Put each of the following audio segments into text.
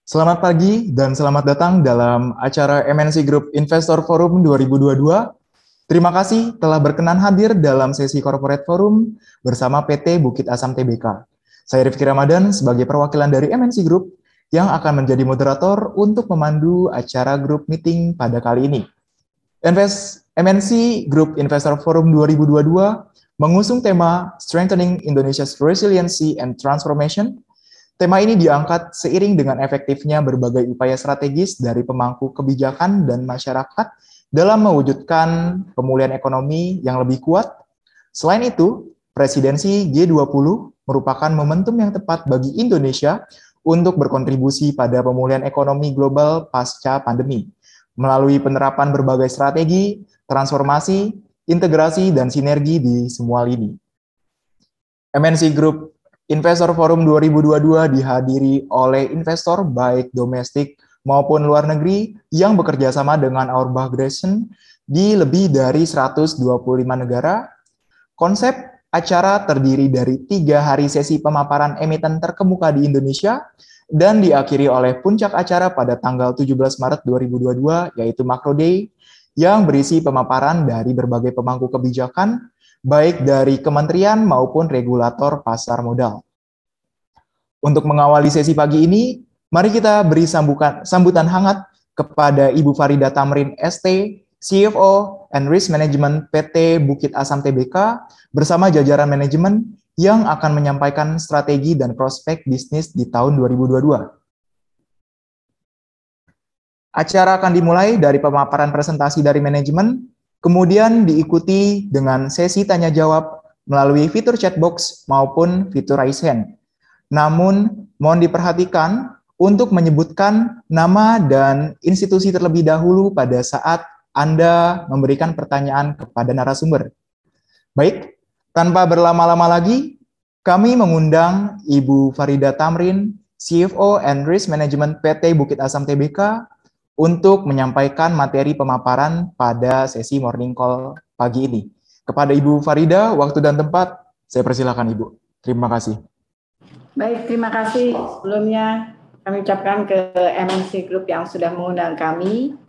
Selamat pagi dan selamat datang dalam acara MNC Group Investor Forum 2022. Terima kasih telah berkenan hadir dalam sesi Corporate Forum bersama PT Bukit Asam Tbk. Saya Rifki Ramadan sebagai perwakilan dari MNC Group yang akan menjadi moderator untuk memandu acara group meeting pada kali ini. MNC Group Investor Forum 2022 mengusung tema Strengthening Indonesia's Resiliency and Transformation. Tema ini diangkat seiring dengan efektifnya berbagai upaya strategis dari pemangku kebijakan dan masyarakat dalam mewujudkan pemulihan ekonomi yang lebih kuat. Selain itu, presidensi G20 merupakan momentum yang tepat bagi Indonesia untuk berkontribusi pada pemulihan ekonomi global pasca pandemi, melalui penerapan berbagai strategi, transformasi, integrasi, dan sinergi di semua lini. MNC Group Investor Forum 2022 dihadiri oleh investor baik domestik maupun luar negeri yang bekerja sama dengan Our Bagration di lebih dari 125 negara. Konsep acara terdiri dari 3 hari sesi pemaparan emiten terkemuka di Indonesia dan diakhiri oleh puncak acara pada tanggal 17 Maret 2022 yaitu Macro Day yang berisi pemaparan dari berbagai pemangku kebijakan baik dari kementerian maupun regulator pasar modal. Untuk mengawali sesi pagi ini, mari kita beri sambutan hangat kepada Ibu Farida Tamrin ST, CFO and Risk Management PT Bukit Asam Tbk, bersama jajaran manajemen yang akan menyampaikan strategi dan prospek bisnis di tahun 2022. Acara akan dimulai dari pemaparan presentasi dari manajemen, kemudian diikuti dengan sesi tanya-jawab melalui fitur chatbox maupun fitur raise hand. Namun, mohon diperhatikan untuk menyebutkan nama dan institusi terlebih dahulu pada saat Anda memberikan pertanyaan kepada narasumber. Baik, tanpa berlama-lama lagi, kami mengundang Ibu Farida Tamrin, CFO and Risk Management PT Bukit Asam Tbk, untuk menyampaikan materi pemaparan pada sesi morning call pagi ini. Kepada Ibu Farida, waktu dan tempat, saya persilakan Ibu. Terima kasih. Baik, terima kasih. Sebelumnya kami ucapkan ke MNC Group yang sudah mengundang kami.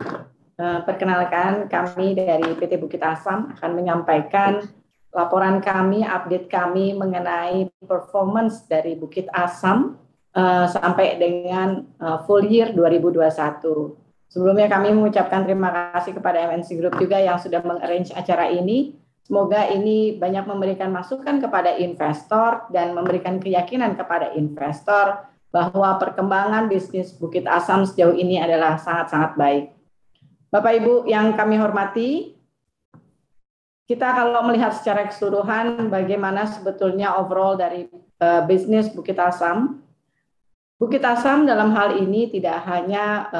Perkenalkan, kami dari PT Bukit Asam akan menyampaikan laporan kami, update kami mengenai performance dari Bukit Asam sampai dengan full year 2021. Sebelumnya kami mengucapkan terima kasih kepada MNC Group juga yang sudah mengarrange acara ini. Semoga ini banyak memberikan masukan kepada investor dan memberikan keyakinan kepada investor bahwa perkembangan bisnis Bukit Asam sejauh ini adalah sangat-sangat baik. Bapak Ibu yang kami hormati, kita kalau melihat secara keseluruhan bagaimana sebetulnya overall dari bisnis Bukit Asam. Bukit Asam dalam hal ini tidak hanya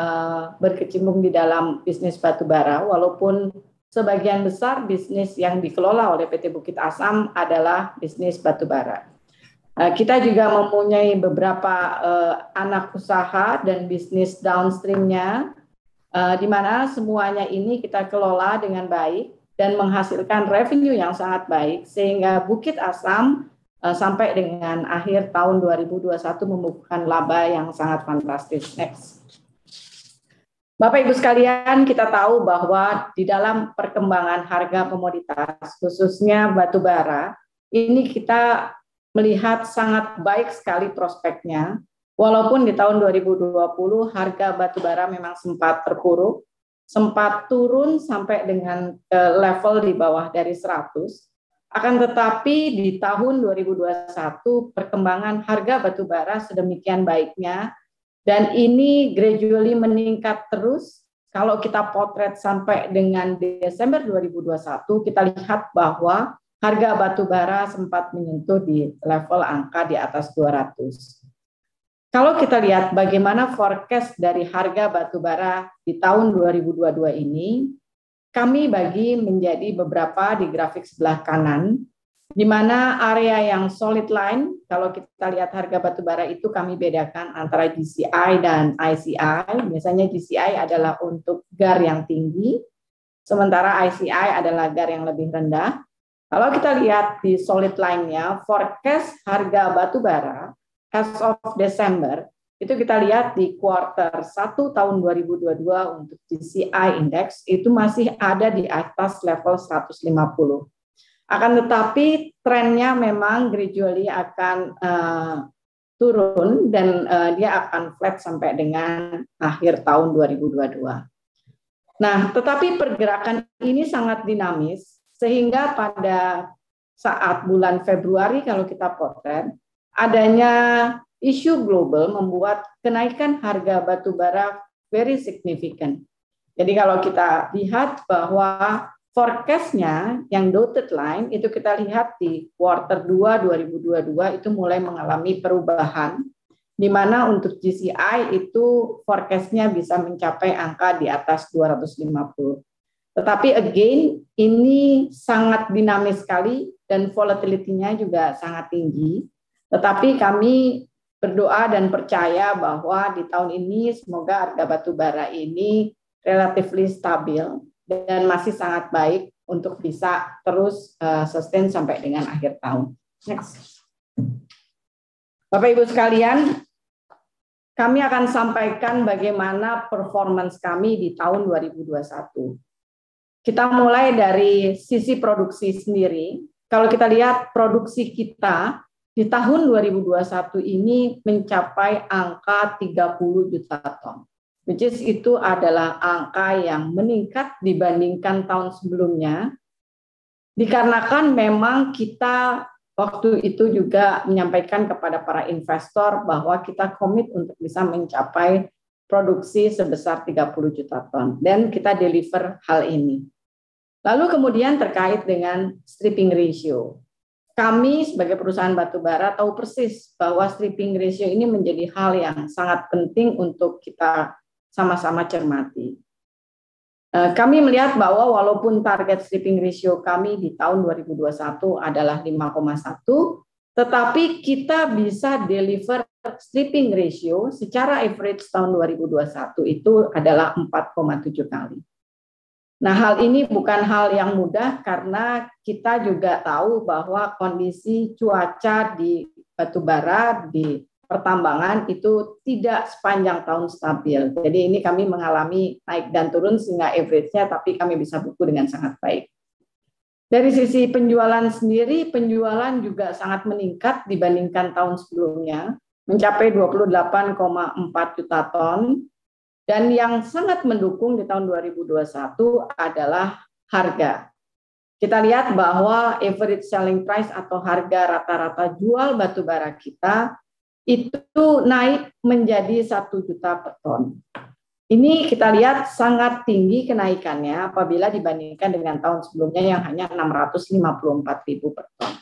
berkecimpung di dalam bisnis batubara, walaupun sebagian besar bisnis yang dikelola oleh PT Bukit Asam adalah bisnis batubara. Kita juga mempunyai beberapa anak usaha dan bisnis downstream-nya, di mana semuanya ini kita kelola dengan baik dan menghasilkan revenue yang sangat baik, sehingga Bukit Asam sampai dengan akhir tahun 2021 membukukan laba yang sangat fantastis. Next. Bapak Ibu sekalian, kita tahu bahwa di dalam perkembangan harga komoditas, khususnya batu bara, ini kita melihat sangat baik sekali prospeknya. Walaupun di tahun 2020 harga batu bara memang sempat terpuruk, sempat turun sampai dengan level di bawah dari 100. Akan tetapi di tahun 2021 perkembangan harga batu bara sedemikian baiknya, dan ini gradually meningkat terus. Kalau kita potret sampai dengan Desember 2021, kita lihat bahwa harga batu bara sempat menyentuh di level angka di atas 200. Kalau kita lihat bagaimana forecast dari harga batu bara di tahun 2022 ini, kami bagi menjadi beberapa di grafik sebelah kanan, di mana area yang solid line, kalau kita lihat harga batu bara itu kami bedakan antara GCI dan ICI. Biasanya GCI adalah untuk GAR yang tinggi, sementara ICI adalah GAR yang lebih rendah. Kalau kita lihat di solid line-nya, forecast harga batu bara as of Desember itu kita lihat di kuartal 1 tahun 2022 untuk GCI Index itu masih ada di atas level 150. Akan tetapi trennya memang gradually akan turun dan dia akan flat sampai dengan akhir tahun 2022. Nah, tetapi pergerakan ini sangat dinamis sehingga pada saat bulan Februari kalau kita potret adanya isu global membuat kenaikan harga batu bara very significant. Jadi kalau kita lihat bahwa forecast-nya yang dotted line itu kita lihat di kuartal 2 2022 itu mulai mengalami perubahan, di mana untuk GCI itu forecast-nya bisa mencapai angka di atas 250. Tetapi again ini sangat dinamis sekali dan volatility-nya juga sangat tinggi. Tetapi kami berdoa dan percaya bahwa di tahun ini semoga harga batu bara ini relatively stabil dan masih sangat baik untuk bisa terus sustain sampai dengan akhir tahun. Next. Bapak Ibu sekalian, kami akan sampaikan bagaimana performance kami di tahun 2021. Kita mulai dari sisi produksi sendiri. Kalau kita lihat produksi kita di tahun 2021 ini mencapai angka 30 juta ton, which is itu adalah angka yang meningkat dibandingkan tahun sebelumnya, dikarenakan memang kita waktu itu juga menyampaikan kepada para investor bahwa kita komit untuk bisa mencapai produksi sebesar 30 juta ton, dan kita deliver hal ini. Lalu kemudian terkait dengan stripping ratio. Kami sebagai perusahaan batubara tahu persis bahwa stripping ratio ini menjadi hal yang sangat penting untuk kita sama-sama cermati. Kami melihat bahwa walaupun target stripping ratio kami di tahun 2021 adalah 5,1, tetapi kita bisa deliver stripping ratio secara average tahun 2021 itu adalah 4,7 kali. Nah, hal ini bukan hal yang mudah karena kita juga tahu bahwa kondisi cuaca di batubara, di pertambangan itu tidak sepanjang tahun stabil. Jadi ini kami mengalami naik dan turun sehingga average-nya tapi kami bisa buku dengan sangat baik. Dari sisi penjualan sendiri, penjualan juga sangat meningkat dibandingkan tahun sebelumnya, mencapai 28,4 juta ton. Dan yang sangat mendukung di tahun 2021 adalah harga. Kita lihat bahwa average selling price atau harga rata-rata jual batu bara kita itu naik menjadi 1 juta per ton. Ini kita lihat sangat tinggi kenaikannya apabila dibandingkan dengan tahun sebelumnya yang hanya 654.000 per ton.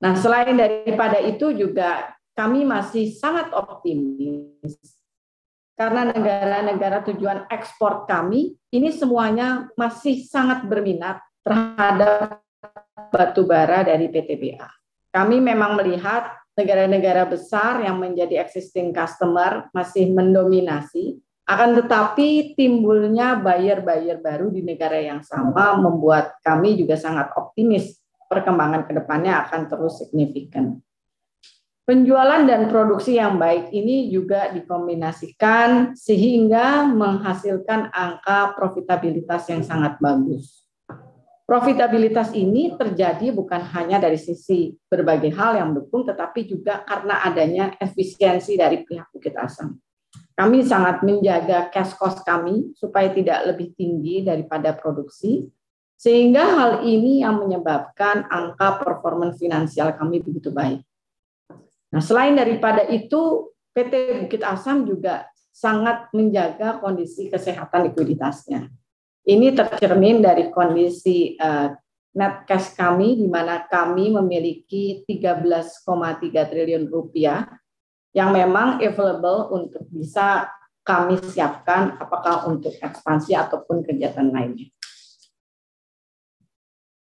Nah, selain daripada itu juga kami masih sangat optimis karena negara-negara tujuan ekspor kami ini semuanya masih sangat berminat terhadap batu bara dari PTBA. Kami memang melihat negara-negara besar yang menjadi existing customer masih mendominasi, akan tetapi timbulnya buyer-buyer baru di negara yang sama membuat kami juga sangat optimis perkembangan ke depannya akan terus signifikan. Penjualan dan produksi yang baik ini juga dikombinasikan sehingga menghasilkan angka profitabilitas yang sangat bagus. Profitabilitas ini terjadi bukan hanya dari sisi berbagai hal yang mendukung, tetapi juga karena adanya efisiensi dari pihak Bukit Asam. Kami sangat menjaga cash cost kami supaya tidak lebih tinggi daripada produksi, sehingga hal ini yang menyebabkan angka performance finansial kami begitu baik. Nah, selain daripada itu, PT Bukit Asam juga sangat menjaga kondisi kesehatan likuiditasnya. Ini tercermin dari kondisi net cash kami, di mana kami memiliki 13,3 triliun rupiah yang memang available untuk bisa kami siapkan apakah untuk ekspansi ataupun kegiatan lainnya.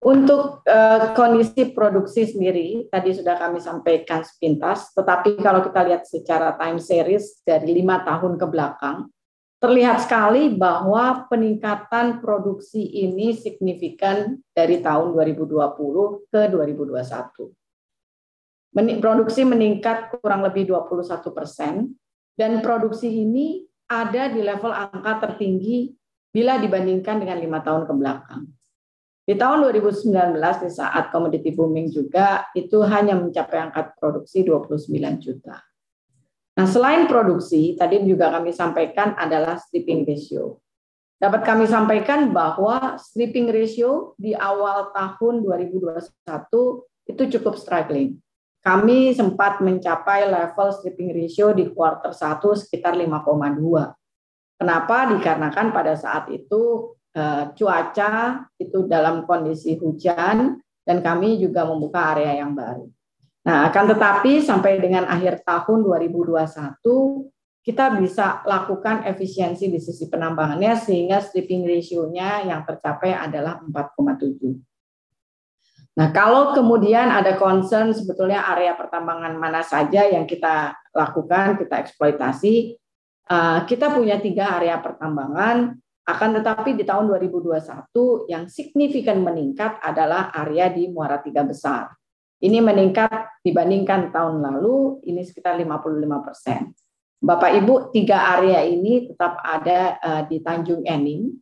Untuk kondisi produksi sendiri, tadi sudah kami sampaikan sepintas, tetapi kalau kita lihat secara time series dari 5 tahun ke belakang, terlihat sekali bahwa peningkatan produksi ini signifikan dari tahun 2020 ke 2021. Produksi meningkat kurang lebih 21%, dan produksi ini ada di level angka tertinggi bila dibandingkan dengan 5 tahun ke belakang. Di tahun 2019, di saat komoditi booming juga, itu hanya mencapai angka produksi 29 juta. Nah, selain produksi, tadi juga kami sampaikan adalah stripping ratio. Dapat kami sampaikan bahwa stripping ratio di awal tahun 2021 itu cukup struggling. Kami sempat mencapai level stripping ratio di kuartal 1 sekitar 5,2. Kenapa? Dikarenakan pada saat itu cuaca itu dalam kondisi hujan dan kami juga membuka area yang baru. Nah, akan tetapi sampai dengan akhir tahun 2021 kita bisa lakukan efisiensi di sisi penambangannya sehingga stripping ratio-nya yang tercapai adalah 4,7. Nah, kalau kemudian ada concern sebetulnya area pertambangan mana saja yang kita lakukan, kita eksploitasi, kita punya 3 area pertambangan, akan tetapi di tahun 2021 yang signifikan meningkat adalah area di Muara Tiga Besar. Ini meningkat dibandingkan tahun lalu, ini sekitar 55%. Bapak Ibu, 3 area ini tetap ada di Tanjung Enim.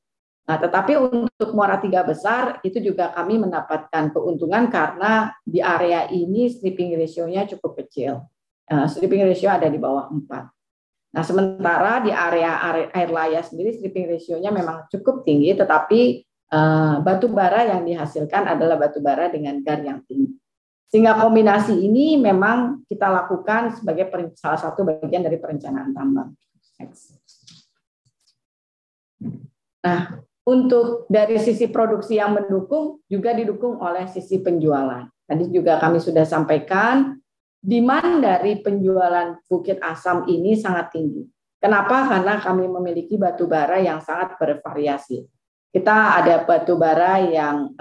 Nah, tetapi untuk Muara Tiga Besar itu juga kami mendapatkan keuntungan karena di area ini stripping ratio-nya cukup kecil. Stripping ratio ada di bawah 4. Nah, sementara di area air layar sendiri stripping ratio-nya memang cukup tinggi, tetapi batu bara yang dihasilkan adalah batu bara dengan GAR yang tinggi. Sehingga kombinasi ini memang kita lakukan sebagai salah satu bagian dari perencanaan tambang. Nah, untuk dari sisi produksi yang mendukung, juga didukung oleh sisi penjualan. Tadi juga kami sudah sampaikan, demand dari penjualan Bukit Asam ini sangat tinggi. Kenapa? Karena kami memiliki batu bara yang sangat bervariasi. Kita ada batu bara yang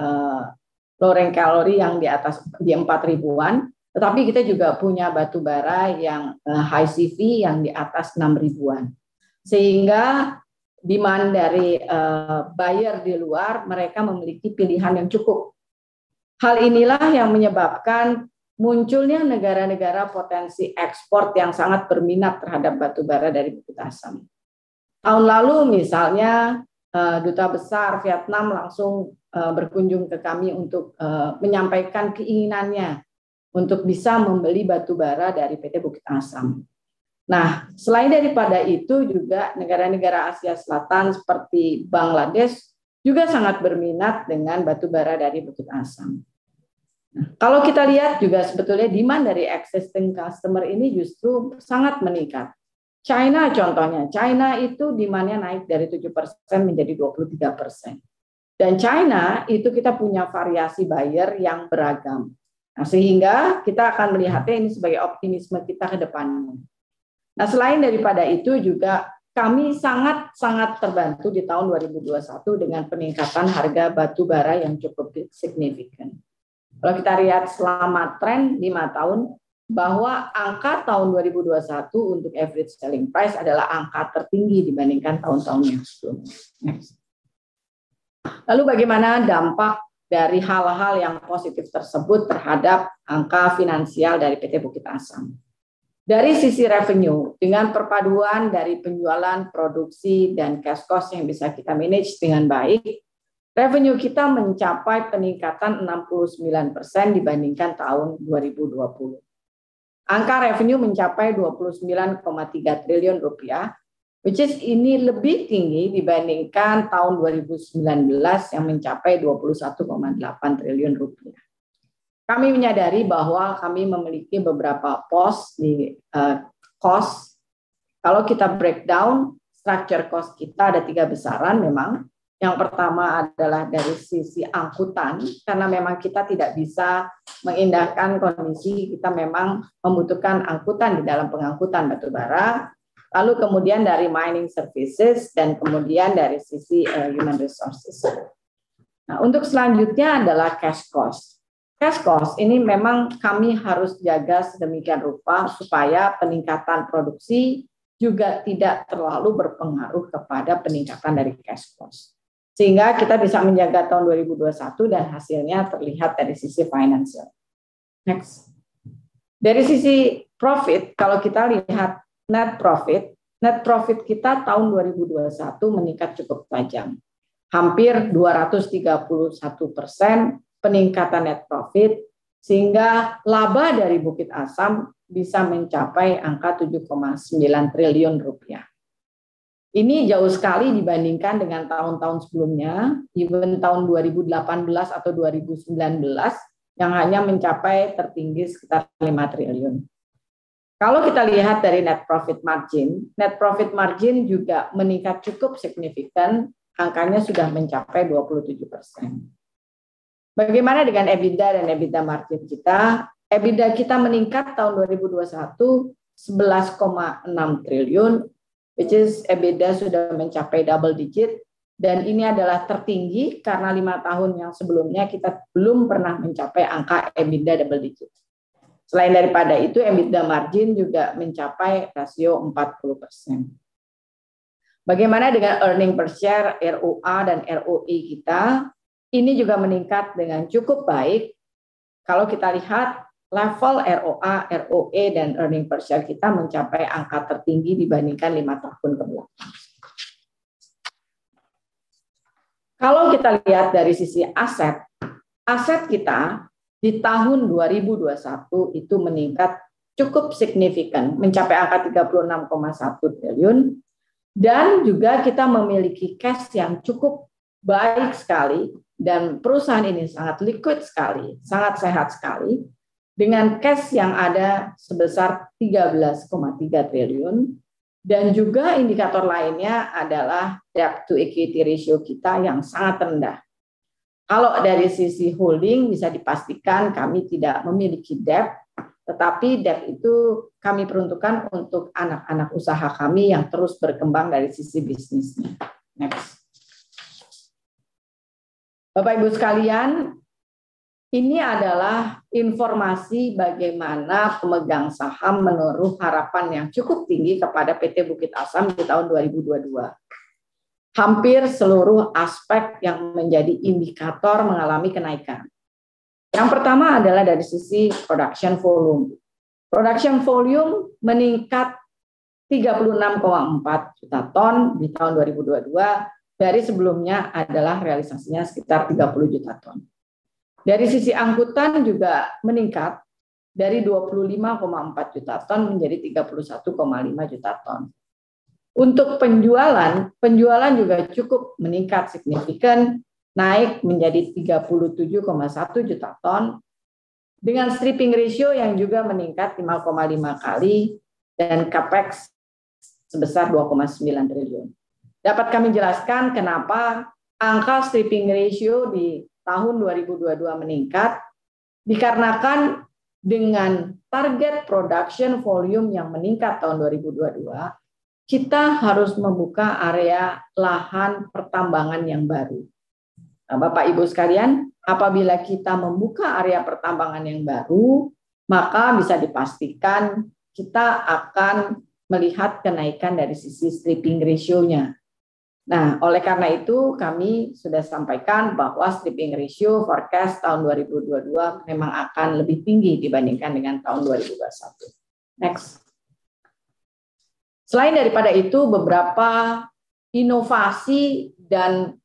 lowering kalori yang di atas di 4.000-an, tetapi kita juga punya batu bara yang high CV yang di atas 6.000-an. Sehingga demand dari buyer di luar, mereka memiliki pilihan yang cukup. Hal inilah yang menyebabkan munculnya negara-negara potensi ekspor yang sangat berminat terhadap batu bara dari Bukit Asam. Tahun lalu misalnya Duta Besar Vietnam langsung berkunjung ke kami untuk menyampaikan keinginannya untuk bisa membeli batu bara dari PT Bukit Asam. Nah, selain daripada itu juga negara-negara Asia Selatan seperti Bangladesh juga sangat berminat dengan batu bara dari Bukit Asam. Nah, kalau kita lihat juga sebetulnya demand dari existing customer ini justru sangat meningkat. China contohnya, China itu demand-nya naik dari 7% menjadi 23%. Dan China itu kita punya variasi buyer yang beragam. Nah, sehingga kita akan melihatnya ini sebagai optimisme kita ke depannya. Nah, selain daripada itu juga kami sangat terbantu di tahun 2021 dengan peningkatan harga batu bara yang cukup signifikan. Kalau kita lihat selama tren 5 tahun, bahwa angka tahun 2021 untuk average selling price adalah angka tertinggi dibandingkan tahun-tahun yang sebelumnya. Next. Lalu bagaimana dampak dari hal-hal yang positif tersebut terhadap angka finansial dari PT Bukit Asam? Dari sisi revenue, dengan perpaduan dari penjualan, produksi, dan cash cost yang bisa kita manage dengan baik, revenue kita mencapai peningkatan 69% dibandingkan tahun 2020. Angka revenue mencapai 29,3 triliun rupiah, which is ini lebih tinggi dibandingkan tahun 2019 yang mencapai 21,8 triliun rupiah. Kami menyadari bahwa kami memiliki beberapa pos di cost. Kalau kita breakdown, structure cost kita ada 3 besaran memang. Yang pertama adalah dari sisi angkutan, karena memang kita tidak bisa mengindahkan kondisi, kita memang membutuhkan angkutan di dalam pengangkutan batu bara. Lalu kemudian dari mining services, dan kemudian dari sisi human resources. Nah, untuk selanjutnya adalah cash cost. Cash cost ini memang kami harus jaga sedemikian rupa supaya peningkatan produksi juga tidak terlalu berpengaruh kepada peningkatan dari cash cost. Sehingga kita bisa menjaga tahun 2021 dan hasilnya terlihat dari sisi financial. Next. Dari sisi profit, kalau kita lihat net profit kita tahun 2021 meningkat cukup tajam. Hampir 231% peningkatan net profit, sehingga laba dari Bukit Asam bisa mencapai angka 7,9 triliun rupiah. Ini jauh sekali dibandingkan dengan tahun-tahun sebelumnya, even tahun 2018 atau 2019, yang hanya mencapai tertinggi sekitar 5 triliun. Kalau kita lihat dari net profit margin juga meningkat cukup signifikan, angkanya sudah mencapai 27%. Bagaimana dengan EBITDA dan EBITDA margin kita? EBITDA kita meningkat tahun 2021 11,6 triliun, which is EBITDA sudah mencapai double digit, dan ini adalah tertinggi karena 5 tahun yang sebelumnya kita belum pernah mencapai angka EBITDA double digit. Selain daripada itu, EBITDA margin juga mencapai rasio 40%. Bagaimana dengan earning per share, ROA dan ROE kita? Ini juga meningkat dengan cukup baik. Kalau kita lihat level ROA, ROE, dan earning per share kita mencapai angka tertinggi dibandingkan 5 tahun ke belakang. Kalau kita lihat dari sisi aset kita di tahun 2021 itu meningkat cukup signifikan, mencapai angka 36,1 triliun, dan juga kita memiliki cash yang cukup baik sekali, dan perusahaan ini sangat liquid sekali, sangat sehat sekali, dengan cash yang ada sebesar 13,3 triliun, dan juga indikator lainnya adalah debt to equity ratio kita yang sangat rendah. Kalau dari sisi holding bisa dipastikan kami tidak memiliki debt, tetapi debt itu kami peruntukkan untuk anak-anak usaha kami yang terus berkembang dari sisi bisnisnya. Next. Bapak Ibu sekalian, ini adalah informasi bagaimana pemegang saham menaruh harapan yang cukup tinggi kepada PT Bukit Asam di tahun 2022. Hampir seluruh aspek yang menjadi indikator mengalami kenaikan. Yang pertama adalah dari sisi production volume. Production volume meningkat 36,4 juta ton di tahun 2022, dari sebelumnya adalah realisasinya sekitar 30 juta ton. Dari sisi angkutan juga meningkat dari 25,4 juta ton menjadi 31,5 juta ton. Untuk penjualan juga cukup meningkat signifikan, naik menjadi 37,1 juta ton, dengan stripping ratio yang juga meningkat 5,5 kali, dan capex sebesar 2,9 triliun. Dapat kami jelaskan kenapa angka stripping ratio di tahun 2022 meningkat, dikarenakan dengan target production volume yang meningkat tahun 2022, kita harus membuka area lahan pertambangan yang baru. Nah, Bapak Ibu sekalian, apabila kita membuka area pertambangan yang baru, maka bisa dipastikan kita akan melihat kenaikan dari sisi stripping ratio-nya. Nah, oleh karena itu kami sudah sampaikan bahwa stripping ratio forecast tahun 2022 memang akan lebih tinggi dibandingkan dengan tahun 2021. Next. Selain daripada itu, beberapa inovasi dan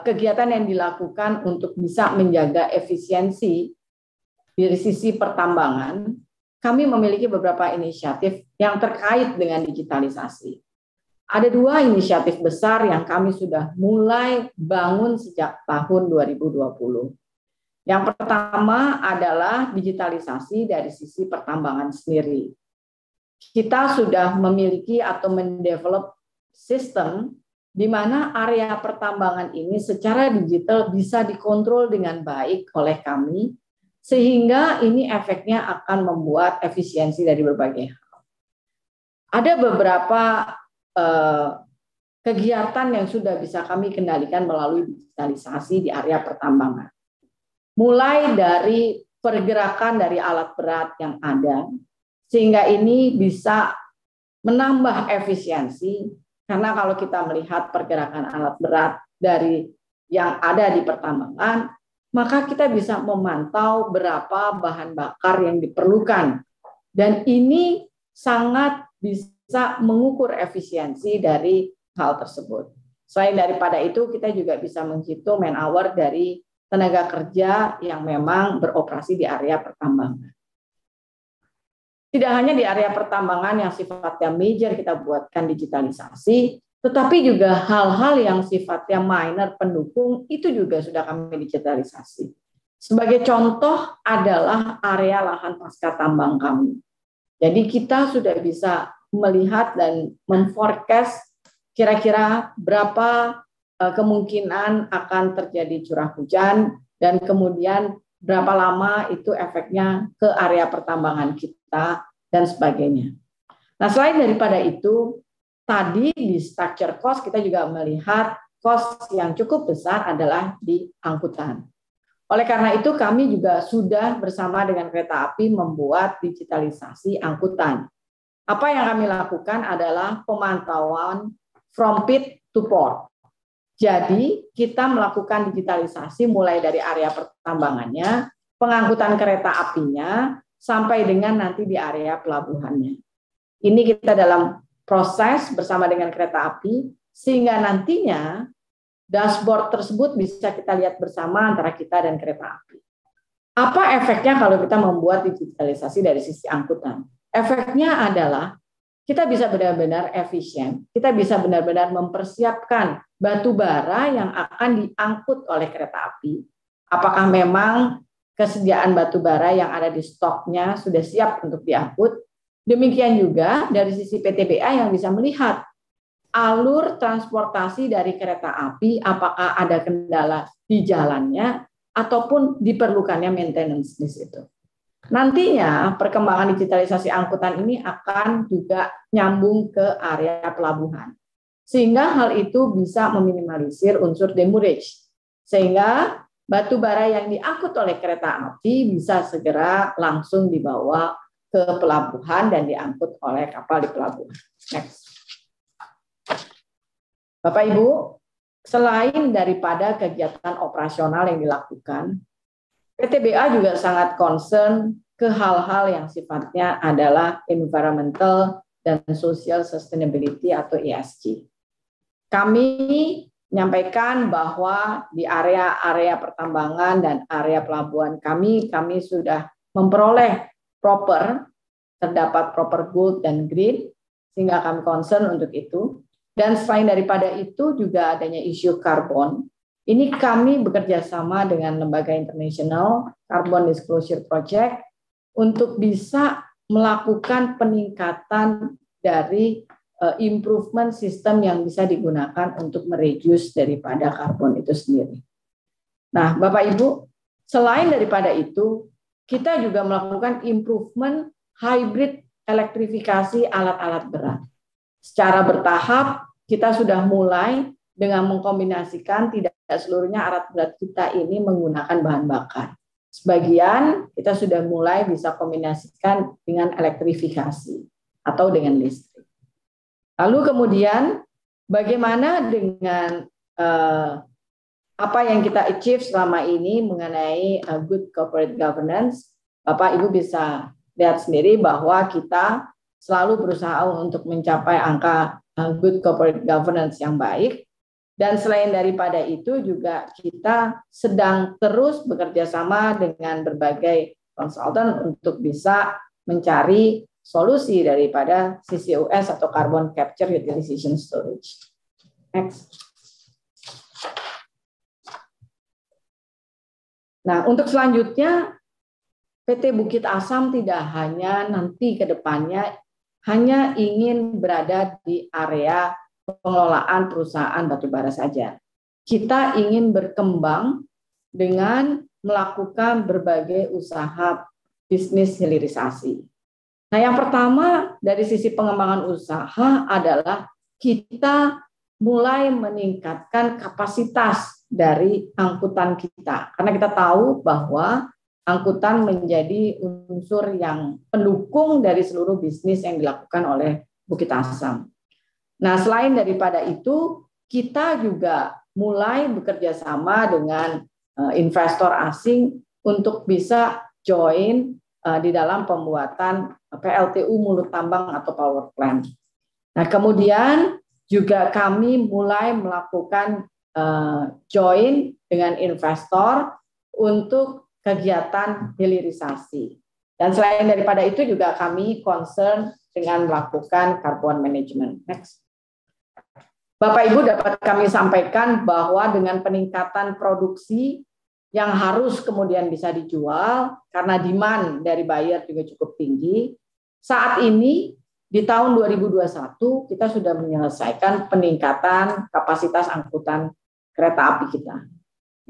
kegiatan yang dilakukan untuk bisa menjaga efisiensi dari sisi pertambangan, kami memiliki beberapa inisiatif yang terkait dengan digitalisasi. Ada 2 inisiatif besar yang kami sudah mulai bangun sejak tahun 2020. Yang pertama adalah digitalisasi dari sisi pertambangan sendiri. Kita sudah memiliki atau mendevelop sistem di mana area pertambangan ini secara digital bisa dikontrol dengan baik oleh kami, sehingga ini efeknya akan membuat efisiensi dari berbagai hal. Ada beberapa kegiatan yang sudah bisa kami kendalikan melalui digitalisasi di area pertambangan. Mulai dari pergerakan dari alat berat yang ada, sehingga ini bisa menambah efisiensi, karena kalau kita melihat pergerakan alat berat dari yang ada di pertambangan, maka kita bisa memantau berapa bahan bakar yang diperlukan. Dan ini sangat bisa mengukur efisiensi dari hal tersebut. Selain daripada itu, kita juga bisa menghitung man hour dari tenaga kerja yang memang beroperasi di area pertambangan. Tidak hanya di area pertambangan yang sifatnya major kita buatkan digitalisasi, tetapi juga hal-hal yang sifatnya minor pendukung itu juga sudah kami digitalisasi. Sebagai contoh adalah area lahan pasca tambang kami. Jadi kita sudah bisa melihat dan memforecast kira-kira berapa kemungkinan akan terjadi curah hujan dan kemudian berapa lama itu efeknya ke area pertambangan kita dan sebagainya. Nah, selain daripada itu, tadi di structure cost kita juga melihat cost yang cukup besar adalah di angkutan. Oleh karena itu kami juga sudah bersama dengan kereta api membuat digitalisasi angkutan. Apa yang kami lakukan adalah pemantauan from pit to port. Jadi kita melakukan digitalisasi mulai dari area pertambangannya, pengangkutan kereta apinya, sampai dengan nanti di area pelabuhannya. Ini kita dalam proses bersama dengan kereta api, sehingga nantinya dashboard tersebut bisa kita lihat bersama antara kita dan kereta api. Apa efeknya kalau kita membuat digitalisasi dari sisi angkutan? Efeknya adalah kita bisa benar-benar efisien, kita bisa benar-benar mempersiapkan batu bara yang akan diangkut oleh kereta api. Apakah memang kesediaan batu bara yang ada di stoknya sudah siap untuk diangkut? Demikian juga dari sisi PTBA yang bisa melihat alur transportasi dari kereta api, apakah ada kendala di jalannya ataupun diperlukannya maintenance di situ. Nantinya perkembangan digitalisasi angkutan ini akan juga nyambung ke area pelabuhan. Sehingga hal itu bisa meminimalisir unsur demurrage. Sehingga batu bara yang diangkut oleh kereta api bisa segera langsung dibawa ke pelabuhan dan diangkut oleh kapal di pelabuhan. Next. Bapak Ibu, selain daripada kegiatan operasional yang dilakukan, PTBA juga sangat concern ke hal-hal yang sifatnya adalah environmental dan social sustainability atau ESG. Kami menyampaikan bahwa di area-area pertambangan dan area pelabuhan kami sudah memperoleh terdapat proper gold dan green, sehingga kami concern untuk itu. Dan selain daripada itu juga adanya isu karbon. Ini kami bekerja sama dengan lembaga internasional Carbon Disclosure Project untuk bisa melakukan peningkatan dari improvement sistem yang bisa digunakan untuk mereduce daripada karbon itu sendiri. Nah, Bapak Ibu, selain daripada itu, kita juga melakukan improvement hybrid elektrifikasi alat-alat berat. Secara bertahap, kita sudah mulai dengan mengkombinasikan tidak seluruhnya alat berat kita ini menggunakan bahan bakar. Sebagian kita sudah mulai bisa kombinasikan dengan elektrifikasi atau dengan listrik. Lalu kemudian bagaimana dengan apa yang kita achieve selama ini mengenai good corporate governance? Bapak Ibu bisa lihat sendiri bahwa kita selalu berusaha untuk mencapai angka good corporate governance yang baik. Dan selain daripada itu juga kita sedang terus bekerja sama dengan berbagai konsultan untuk bisa mencari solusi daripada CCUS atau Carbon Capture Utilization Storage. Next. Nah, untuk selanjutnya PT Bukit Asam tidak hanya nanti ke depannya hanya ingin berada di area pengelolaan perusahaan batubara saja. Kita ingin berkembang dengan melakukan berbagai usaha bisnis hilirisasi. Nah, yang pertama dari sisi pengembangan usaha adalah kita mulai meningkatkan kapasitas dari angkutan kita. Karena kita tahu bahwa angkutan menjadi unsur yang pendukung dari seluruh bisnis yang dilakukan oleh Bukit Asam. Nah, selain daripada itu, kita juga mulai bekerja sama dengan investor asing untuk bisa join di dalam pembuatan PLTU mulut tambang atau power plant. Nah, kemudian juga kami mulai melakukan join dengan investor untuk kegiatan hilirisasi. Dan selain daripada itu juga kami concern dengan melakukan carbon management. Next. Bapak Ibu, dapat kami sampaikan bahwa dengan peningkatan produksi yang harus kemudian bisa dijual karena demand dari buyer juga cukup tinggi, saat ini di tahun 2021 kita sudah menyelesaikan peningkatan kapasitas angkutan kereta api kita.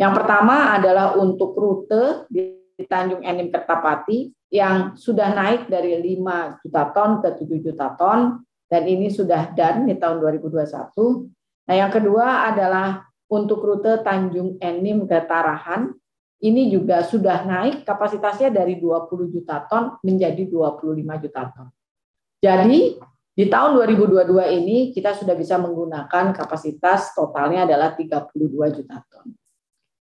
Yang pertama adalah untuk rute di Tanjung Enim Kertapati yang sudah naik dari 5 juta ton ke 7 juta ton, dan ini sudah done di tahun 2021. Nah, yang kedua adalah untuk rute Tanjung Enim ke Tarahan, ini juga sudah naik kapasitasnya dari 20 juta ton menjadi 25 juta ton. Jadi di tahun 2022 ini kita sudah bisa menggunakan kapasitas totalnya adalah 32 juta ton.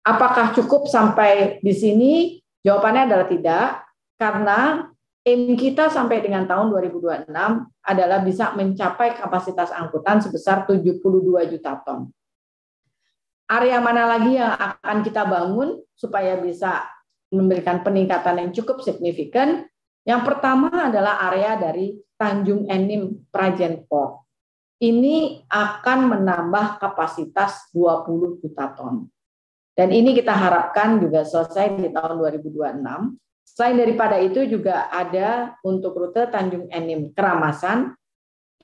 Apakah cukup sampai di sini? Jawabannya adalah tidak, karena aim kita sampai dengan tahun 2026 adalah bisa mencapai kapasitas angkutan sebesar 72 juta ton. Area mana lagi yang akan kita bangun supaya bisa memberikan peningkatan yang cukup signifikan? Yang pertama adalah area dari Tanjung Enim Prajen Port. Ini akan menambah kapasitas 20 juta ton. Dan ini kita harapkan juga selesai di tahun 2026. Selain daripada itu juga ada untuk rute Tanjung Enim Keramasan,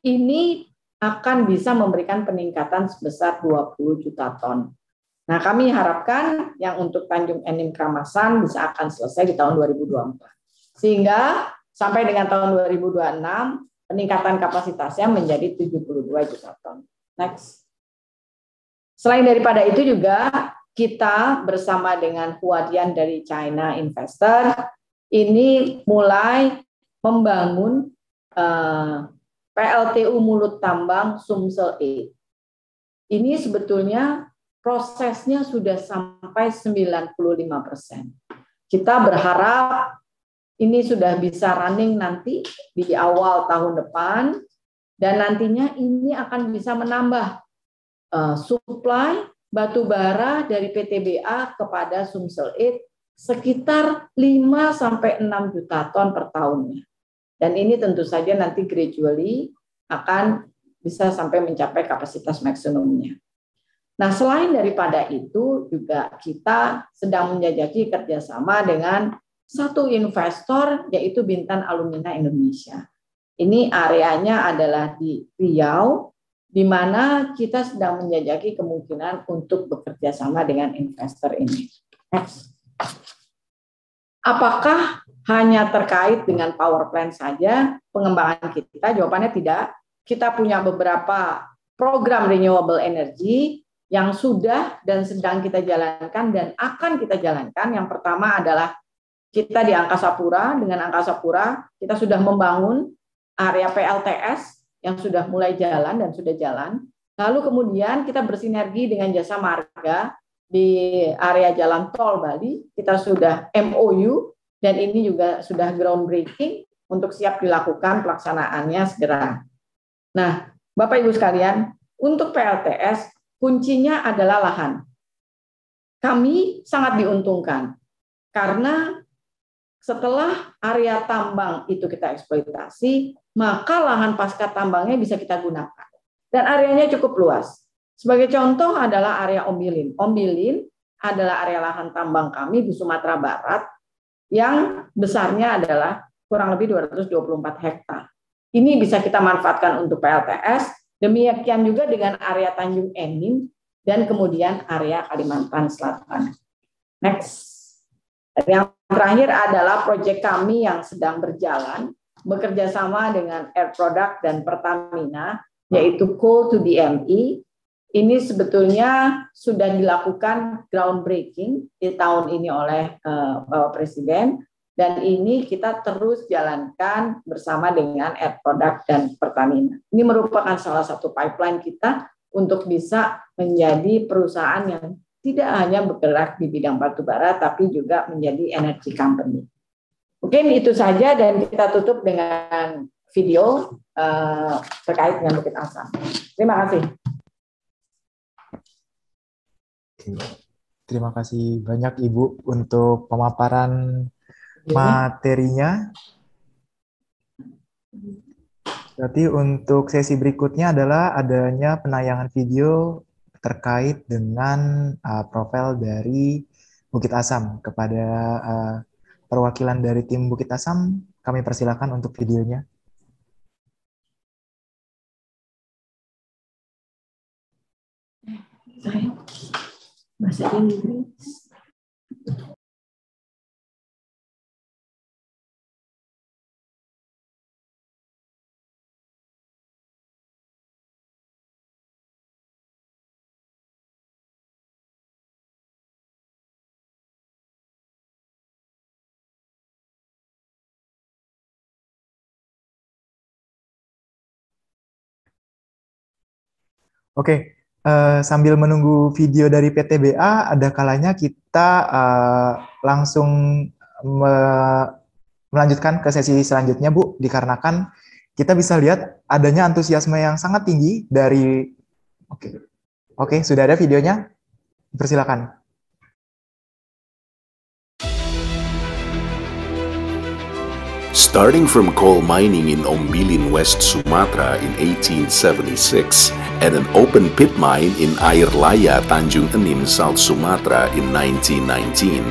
ini akan bisa memberikan peningkatan sebesar 20 juta ton. Nah, kami harapkan yang untuk Tanjung Enim Keramasan bisa akan selesai di tahun 2024. Sehingga sampai dengan tahun 2026, peningkatan kapasitasnya menjadi 72 juta ton. Next. Selain daripada itu juga, kita bersama dengan Huadian dari China Investor ini mulai membangun PLTU mulut tambang Sumsel E. Ini sebetulnya prosesnya sudah sampai 95%. Kita berharap ini sudah bisa running nanti di awal tahun depan, dan nantinya ini akan bisa menambah supply batu bara dari PTBA kepada Sumsel E sekitar 5-6 juta ton per tahunnya. Dan ini tentu saja nanti gradually akan bisa sampai mencapai kapasitas maksimumnya. Nah, selain daripada itu juga kita sedang menjajaki kerjasama dengan satu investor yaitu Bintan Alumina Indonesia. Ini areanya adalah di Riau, di mana kita sedang menjajaki kemungkinan untuk bekerja sama dengan investor ini. Next. Apakah hanya terkait dengan power plant saja pengembangan kita? Jawabannya tidak. Kita punya beberapa program renewable energy yang sudah dan sedang kita jalankan dan akan kita jalankan. Yang pertama adalah kita di Angkasa Pura, dengan Angkasa Pura kita sudah membangun area PLTS yang sudah mulai jalan dan sudah jalan. Lalu kemudian kita bersinergi dengan Jasa Marga di area Jalan Tol Bali. Kita sudah MOU dan ini juga sudah groundbreaking untuk siap dilakukan pelaksanaannya segera. Nah, Bapak Ibu sekalian, untuk PLTS kuncinya adalah lahan. Kami sangat diuntungkan karena setelah area tambang itu kita eksploitasi, maka lahan pasca tambangnya bisa kita gunakan. Dan areanya cukup luas. Sebagai contoh adalah area Ombilin. Ombilin adalah area lahan tambang kami di Sumatera Barat yang besarnya adalah kurang lebih 224 hektar. Ini bisa kita manfaatkan untuk PLTS, demikian juga dengan area Tanjung Enim dan kemudian area Kalimantan Selatan. Next. Yang terakhir adalah proyek kami yang sedang berjalan bekerja sama dengan Air Product dan Pertamina, yaitu Coal to DME. Ini sebetulnya sudah dilakukan groundbreaking di tahun ini oleh Bapak Presiden, dan ini kita terus jalankan bersama dengan Air Product dan Pertamina. Ini merupakan salah satu pipeline kita untuk bisa menjadi perusahaan yang tidak hanya bergerak di bidang batu bara, tapi juga menjadi energy company. Mungkin itu saja dan kita tutup dengan video terkait dengan Bukit Asam. Terima kasih. Terima kasih banyak Ibu untuk pemaparan materinya. Berarti untuk sesi berikutnya adalah adanya penayangan video terkait dengan profil dari Bukit Asam. Kepada perwakilan dari tim Bukit Asam, kami persilakan untuk videonya. Bahasa Inggris. Oke, sambil menunggu video dari PTBA, ada kalanya kita langsung melanjutkan ke sesi selanjutnya, Bu, dikarenakan kita bisa lihat adanya antusiasme yang sangat tinggi dari... Oke, sudah ada videonya? Persilakan. Starting from coal mining in Ombilin, West Sumatra in 1876 and an open pit mine in Air Laya, Tanjung Enim, South Sumatra in 1919,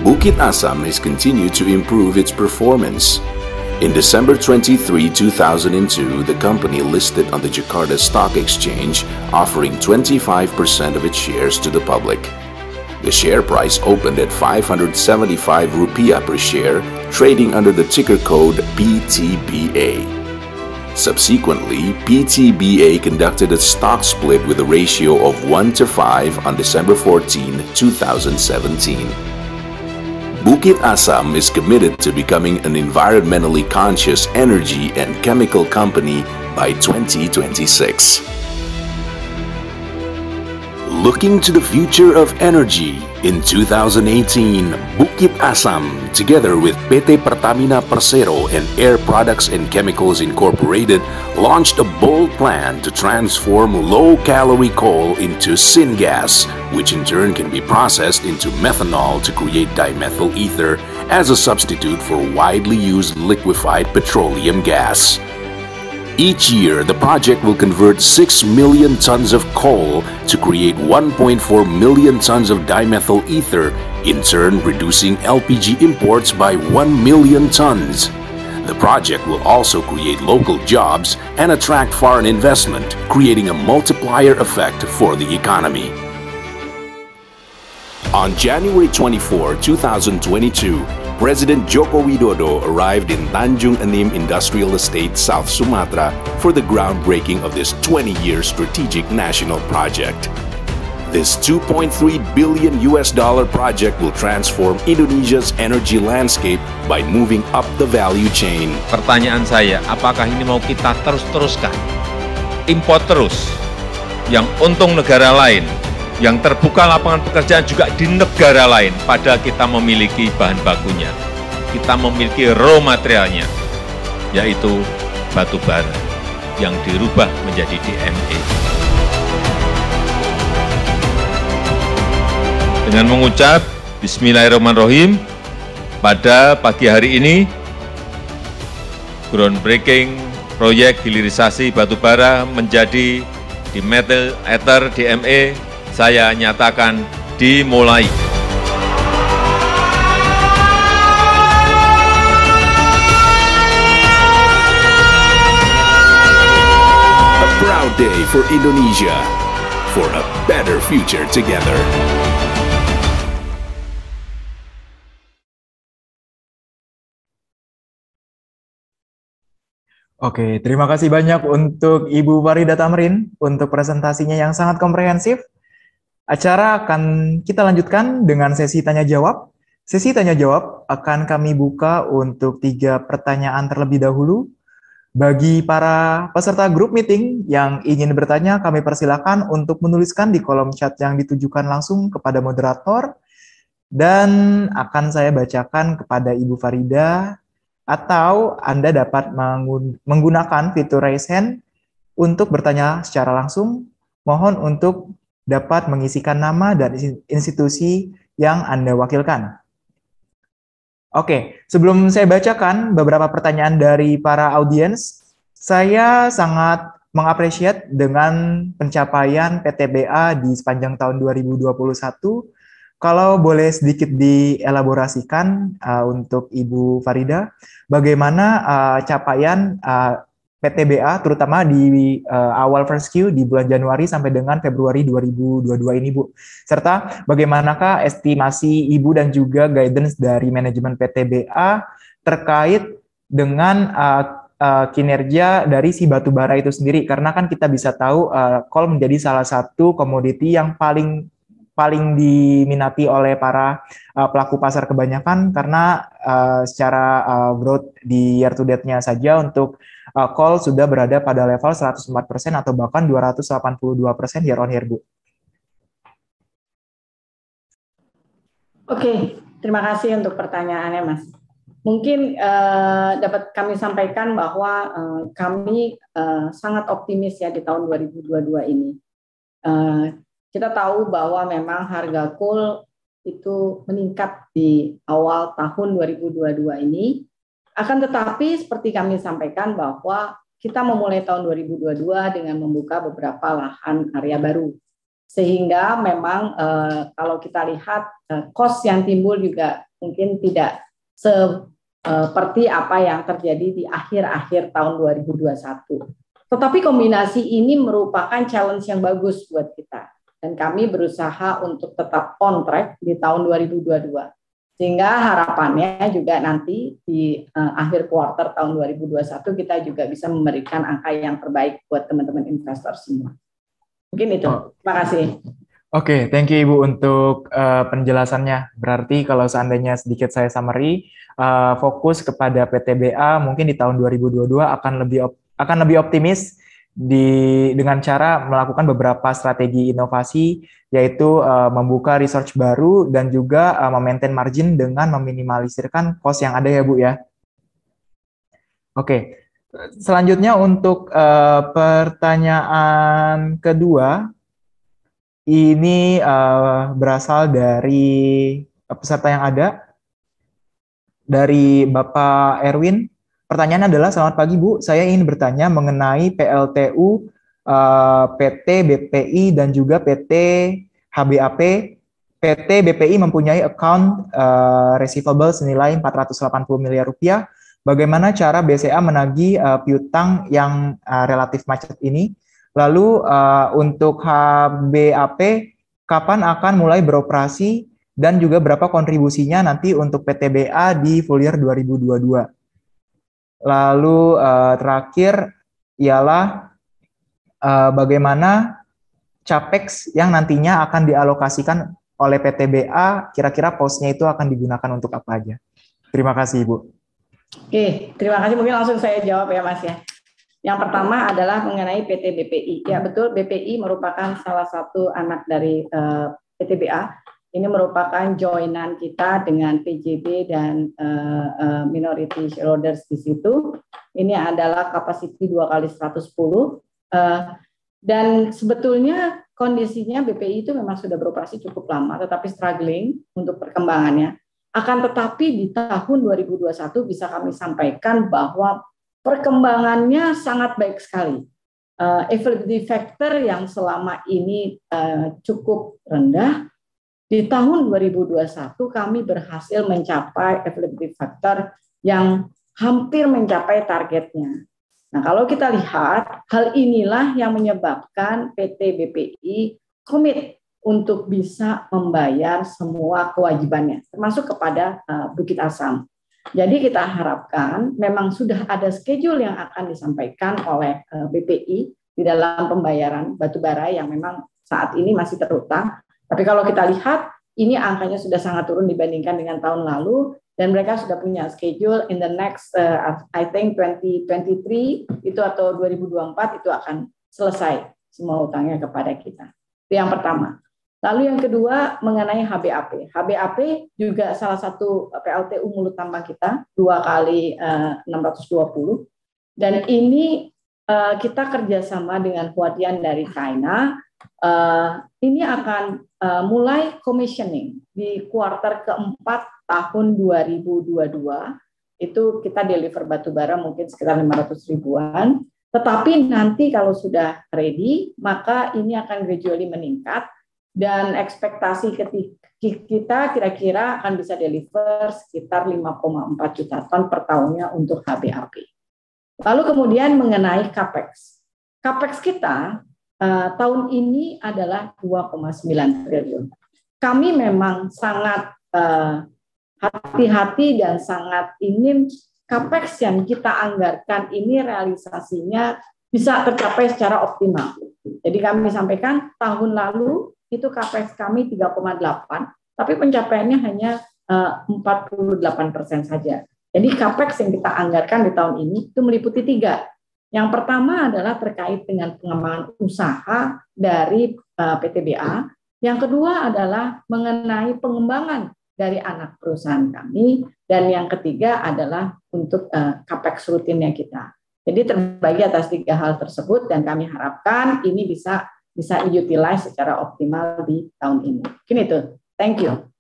Bukit Asam has continued to improve its performance. In December 23, 2002, the company listed on the Jakarta Stock Exchange, offering 25% of its shares to the public. The share price opened at 575 rupiah per share, trading under the ticker code PTBA. Subsequently, PTBA conducted a stock split with a ratio of 1:5 on December 14, 2017. Bukit Asam is committed to becoming an environmentally conscious energy and chemical company by 2026. Looking to the future of energy, in 2018, Bukit Asam, together with PT Pertamina Persero and Air Products and Chemicals Incorporated, launched a bold plan to transform low-calorie coal into syngas, which in turn can be processed into methanol to create dimethyl ether as a substitute for widely used liquefied petroleum gas. Each year, the project will convert 6 million tons of coal to create 1.4 million tons of dimethyl ether, in turn reducing LPG imports by 1 million tons. The project will also create local jobs and attract foreign investment, creating a multiplier effect for the economy. On January 24, 2022, President Joko Widodo arrived in Tanjung Enim Industrial Estate, South Sumatra for the groundbreaking of this 20-year strategic national project. This $2.3 billion project will transform Indonesia's energy landscape by moving up the value chain. Pertanyaan saya, apakah ini mau kita terus-teruskan? Import terus, yang untung negara lain, yang terbuka lapangan pekerjaan juga di negara lain, padahal kita memiliki bahan bakunya, kita memiliki raw materialnya. yaitu batu bara yang dirubah menjadi DME. Dengan mengucap Bismillahirrahmanirrahim, pada pagi hari ini, groundbreaking proyek hilirisasi batu bara menjadi dimethyl ether DME saya nyatakan dimulai. A proud day for Indonesia, for a better future together. Oke, terima kasih banyak untuk Ibu Farida Tamrin untuk presentasinya yang sangat komprehensif. Acara akan kita lanjutkan dengan sesi tanya-jawab. Sesi tanya-jawab akan kami buka untuk 3 pertanyaan terlebih dahulu. Bagi para peserta grup meeting yang ingin bertanya, kami persilakan untuk menuliskan di kolom chat yang ditujukan langsung kepada moderator. Dan akan saya bacakan kepada Ibu Farida, atau Anda dapat menggunakan fitur raise hand untuk bertanya secara langsung. Mohon untuk dapat mengisikan nama dan institusi yang Anda wakilkan. Oke, sebelum saya bacakan beberapa pertanyaan dari para audiens, saya sangat mengapresiasi dengan pencapaian PTBA di sepanjang tahun 2021. Kalau boleh sedikit dielaborasikan untuk Ibu Farida, bagaimana capaian PTBA terutama di awal first Q di bulan Januari sampai dengan Februari 2022 ini, Bu. Serta bagaimanakah estimasi Ibu dan juga guidance dari manajemen PTBA terkait dengan kinerja dari si batu bara itu sendiri, karena kan kita bisa tahu coal menjadi salah satu komoditi yang paling diminati oleh para pelaku pasar kebanyakan, karena secara growth di year to date-nya saja untuk coal sudah berada pada level 104% atau bahkan 282% year on year, Bu. Oke, terima kasih untuk pertanyaannya, Mas. Mungkin dapat kami sampaikan bahwa kami sangat optimis ya di tahun 2022 ini. Kita tahu bahwa memang harga coal itu meningkat di awal tahun 2022 ini. Akan tetapi seperti kami sampaikan bahwa kita memulai tahun 2022 dengan membuka beberapa lahan area baru. Sehingga memang kalau kita lihat cost yang timbul juga mungkin tidak seperti apa yang terjadi di akhir-akhir tahun 2021. Tetapi kombinasi ini merupakan challenge yang bagus buat kita. Dan kami berusaha untuk tetap on track di tahun 2022. Sehingga harapannya juga nanti di akhir kuartal tahun 2021 kita juga bisa memberikan angka yang terbaik buat teman-teman investor semua. Mungkin itu. Terima kasih. Oke, thank you Ibu untuk penjelasannya. Berarti kalau seandainya sedikit saya summary, fokus kepada PTBA mungkin di tahun 2022 akan lebih optimis dengan cara melakukan beberapa strategi inovasi, yaitu membuka research baru dan juga memaintain margin dengan meminimalisirkan cost yang ada ya Bu ya. Oke, selanjutnya untuk pertanyaan kedua, ini berasal dari peserta yang ada, dari Bapak Erwin. Pertanyaan adalah, selamat pagi Bu, saya ingin bertanya mengenai PLTU, PT BPI dan juga PT HBAP. PT BPI mempunyai account receivable senilai 480 miliar rupiah. Bagaimana cara BCA menagih piutang yang relatif macet ini? Lalu untuk HBAP, kapan akan mulai beroperasi dan juga berapa kontribusinya nanti untuk PTBA di full year 2022? Lalu terakhir ialah bagaimana capex yang nantinya akan dialokasikan oleh PTBA, kira-kira posnya itu akan digunakan untuk apa aja? Terima kasih Ibu. Oke, terima kasih. Mungkin langsung saya jawab ya Mas ya. Yang pertama adalah mengenai PT BPI. Ya betul, BPI merupakan salah satu anak dari PTBA. Ini merupakan joinan kita dengan PJB dan minority shareholders di situ. Ini adalah capacity 2x110. Dan sebetulnya kondisinya BPI itu memang sudah beroperasi cukup lama, tetapi struggling untuk perkembangannya. Akan tetapi di tahun 2021 bisa kami sampaikan bahwa perkembangannya sangat baik sekali. Availability factor yang selama ini cukup rendah, di tahun 2021 kami berhasil mencapai availability factor yang hampir mencapai targetnya. Nah, kalau kita lihat, hal inilah yang menyebabkan PT BPI komit untuk bisa membayar semua kewajibannya, termasuk kepada Bukit Asam. Jadi kita harapkan memang sudah ada schedule yang akan disampaikan oleh BPI di dalam pembayaran batubara yang memang saat ini masih terutang. Tapi kalau kita lihat, ini angkanya sudah sangat turun dibandingkan dengan tahun lalu, dan mereka sudah punya schedule in the next, I think 2023 itu atau 2024 itu akan selesai semua utangnya kepada kita. Itu yang pertama. Lalu yang kedua mengenai HBAP. HBAP juga salah satu PLTU mulut tambang kita 2x620, dan ini kita kerjasama dengan Huadian dari China. Ini akan mulai commissioning di kuartal keempat tahun 2022. Itu kita deliver batubara mungkin sekitar 500 ribuan. Tetapi nanti kalau sudah ready, maka ini akan gradually meningkat, dan ekspektasi kita kira-kira akan bisa deliver sekitar 5,4 juta ton per tahunnya untuk HBAP. Lalu kemudian mengenai CAPEX. CAPEX kita tahun ini adalah 2,9 triliun. Kami memang sangat hati-hati dan sangat ingin CAPEX yang kita anggarkan ini realisasinya bisa tercapai secara optimal. Jadi kami sampaikan tahun lalu itu CAPEX kami 3,8, tapi pencapaiannya hanya 48% saja. Jadi CAPEX yang kita anggarkan di tahun ini itu meliputi 3. Yang pertama adalah terkait dengan pengembangan usaha dari PTBA. Yang kedua adalah mengenai pengembangan dari anak perusahaan kami. Dan yang ketiga adalah untuk CAPEX rutinnya kita. Jadi terbagi atas 3 hal tersebut, dan kami harapkan ini bisa utilize secara optimal di tahun ini. Mungkin itu. Thank you.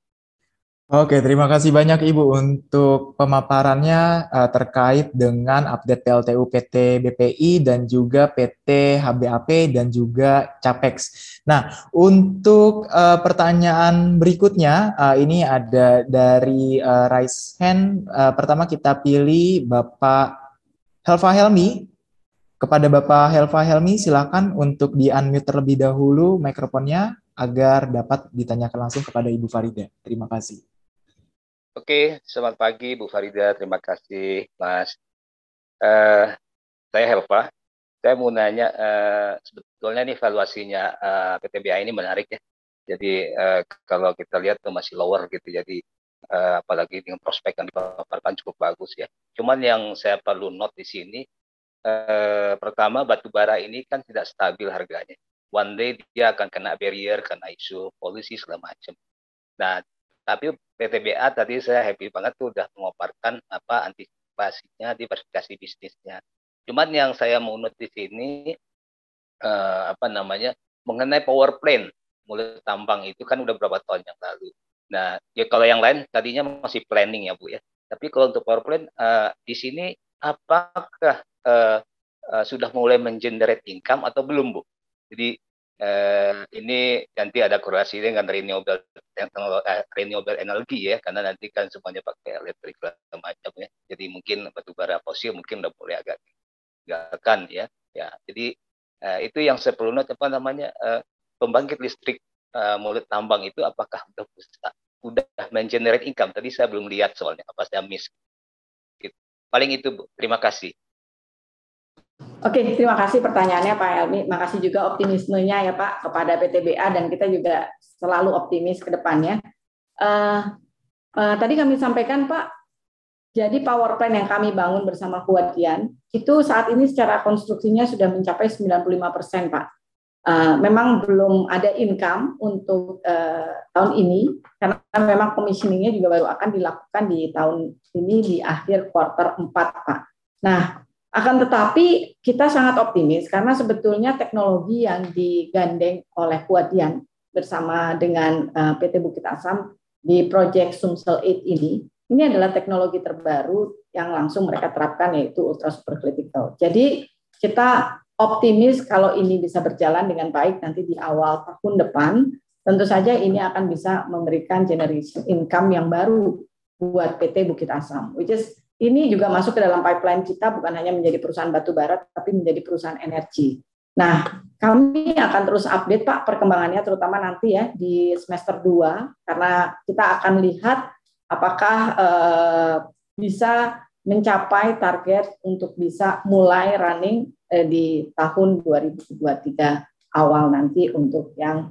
Oke, terima kasih banyak Ibu untuk pemaparannya terkait dengan update PLTU PT BPI dan juga PT HBAP dan juga CAPEX. Nah, untuk pertanyaan berikutnya, ini ada dari raise hand. Pertama kita pilih Bapak Helva Helmi. Kepada Bapak Helva Helmi, silakan untuk di-unmute terlebih dahulu mikrofonnya agar dapat ditanyakan langsung kepada Ibu Farida. Terima kasih. Oke, selamat pagi Bu Farida, terima kasih Mas. Saya Helva, saya mau nanya, sebetulnya nih valuasinya PTBA ini menarik ya. Jadi kalau kita lihat tuh masih lower gitu, jadi apalagi dengan prospek yang dipaparkan cukup bagus ya. Cuman yang saya perlu note di sini, pertama batubara ini kan tidak stabil harganya. One day dia akan kena barrier, kena isu polisi segala macam. Nah, tapi PTBA tadi saya happy banget tuh udah memaparkan apa antisipasinya, diversifikasi bisnisnya. Cuman yang saya mau note di sini mengenai power plant mulut tambang itu kan udah berapa tahun yang lalu. Nah, ya kalau yang lain tadinya masih planning ya Bu ya. Tapi kalau untuk power plant di sini apakah sudah mulai mengenerate income atau belum Bu? Jadi ini nanti ada korelasi dengan renewable energi ya, karena nanti kan semuanya pakai elektrik macam ya. Jadi mungkin batubara fosil mungkin udah mulai agak tinggalkan ya. Jadi itu yang saya perlu note pembangkit listrik mulut tambang itu apakah udah mengenerate income? Tadi saya belum lihat soalnya, apa saya miss. Paling itu Bu. Terima kasih. Oke, terima kasih pertanyaannya Pak Helmi. Makasih juga optimismenya ya Pak kepada PTBA, dan kita juga selalu optimis ke depannya. Tadi kami sampaikan Pak, jadi power plant yang kami bangun bersama Huadian itu saat ini secara konstruksinya sudah mencapai 95% Pak. Memang belum ada income untuk tahun ini karena memang commissioningnya juga baru akan dilakukan di tahun ini di akhir kuartal 4, Pak. Nah, akan tetapi kita sangat optimis karena sebetulnya teknologi yang digandeng oleh Kuadian bersama dengan PT Bukit Asam di proyek Sumsel 8 ini adalah teknologi terbaru yang langsung mereka terapkan, yaitu ultra supercritical. Jadi kita optimis kalau ini bisa berjalan dengan baik nanti di awal tahun depan, tentu saja ini akan bisa memberikan generation income yang baru buat PT Bukit Asam, which is ini juga masuk ke dalam pipeline kita, bukan hanya menjadi perusahaan batu bara, tapi menjadi perusahaan energi. Nah, kami akan terus update Pak perkembangannya, terutama nanti ya di semester 2, karena kita akan lihat apakah bisa mencapai target untuk bisa mulai running di tahun 2023 awal nanti untuk yang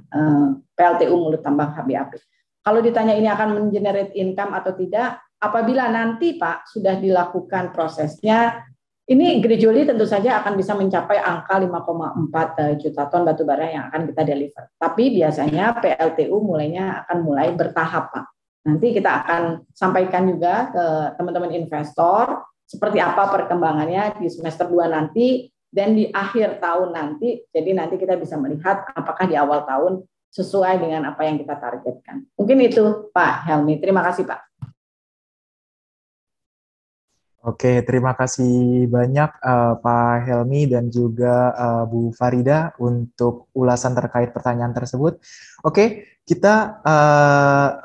PLTU Mulut Tambang HBAP. Kalau ditanya ini akan mengenerate income atau tidak, apabila nanti Pak sudah dilakukan prosesnya, ini gradually tentu saja akan bisa mencapai angka 5,4 juta ton batu bara yang akan kita deliver. Tapi biasanya PLTU mulainya akan mulai bertahap Pak. Nanti kita akan sampaikan juga ke teman-teman investor seperti apa perkembangannya di semester 2 nanti dan di akhir tahun nanti. Jadi nanti kita bisa melihat apakah di awal tahun sesuai dengan apa yang kita targetkan. Mungkin itu Pak Helmi. Terima kasih Pak. Oke, terima kasih banyak Pak Helmi dan juga Bu Farida untuk ulasan terkait pertanyaan tersebut. Oke, kita